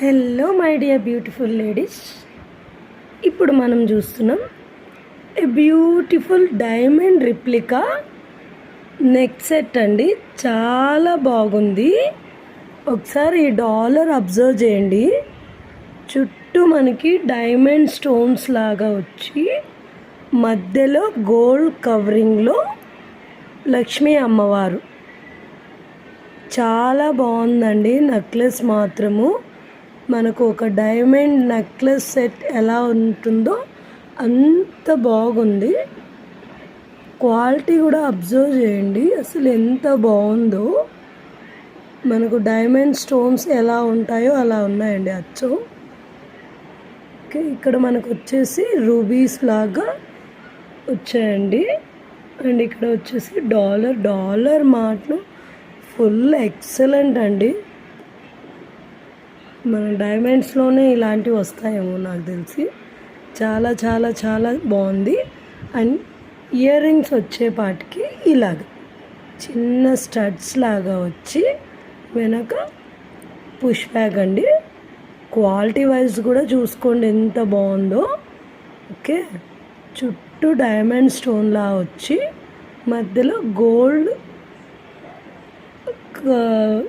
Hello my dear beautiful ladies, ఇప్పుడు మనం చూస్తున్నాం a beautiful diamond replica neck set అండి. చాలా బాగుంది. ఒకసారి ఈ డాలర్ అబ్జర్వ్ చేయండి. చుట్టూ మనకి డైమండ్ స్టోన్స్ లాగా వచ్చి మధ్యలో గోల్డ్ కవరింగ్లో లక్ష్మీ అమ్మవారు. చాలా బాగుందండి. నెక్లెస్ మాత్రము మనకు ఒక డైమండ్ నెక్లెస్ సెట్ ఎలా ఉంటుందో అంత బాగుంది. క్వాలిటీ కూడా అబ్జర్వ్ చేయండి, అసలు ఎంత బాగుందో. మనకు డైమండ్ స్టోన్స్ ఎలా ఉంటాయో అలా ఉన్నాయండి అచ్చం. ఓకే, ఇక్కడ మనకు వచ్చేసి రూబీస్ లాగా వచ్చాయండి. అండ్ ఇక్కడ వచ్చేసి డాలర్ మాత్రం ఫుల్ ఎక్సలెంట్ అండి. మన డైమండ్స్లోనే ఇలాంటివి వస్తాయేమో నాకు తెలిసి. చాలా చాలా చాలా బాగుంది. అండ్ ఇయర్ రింగ్స్ వచ్చేపాటికి ఇలాగ చిన్న స్టడ్స్ లాగా వచ్చి వెనక పుష్ బ్యాగ్ అండి. క్వాలిటీ వైజ్ కూడా చూసుకోండి ఎంత బాగుందో. ఓకే, చుట్టూ డైమండ్ స్టోన్లా వచ్చి మధ్యలో గోల్డ్,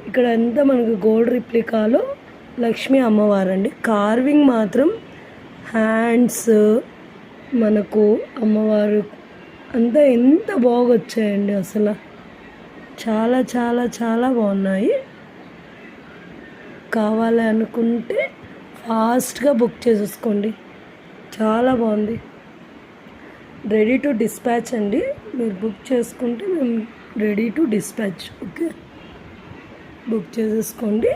ఇక్కడ అంతా మనకు గోల్డ్ రిప్లికాలో లక్ష్మీ అమ్మవారండి. కార్వింగ్ మాత్రం హ్యాండ్స్ మనకు అమ్మవారు అంతా ఎంత బాగా వచ్చాయండి. అసలు చాలా చాలా చాలా బాగున్నాయి. కావాలి అనుకుంటే ఫాస్ట్గా బుక్ చేసేసుకోండి. చాలా బాగుంది. రెడీ టు డిస్పాచ్ అండి. మీరు బుక్ చేసుకుంటే మేము ready to dispatch. Okay, book చేసేసుకోండి.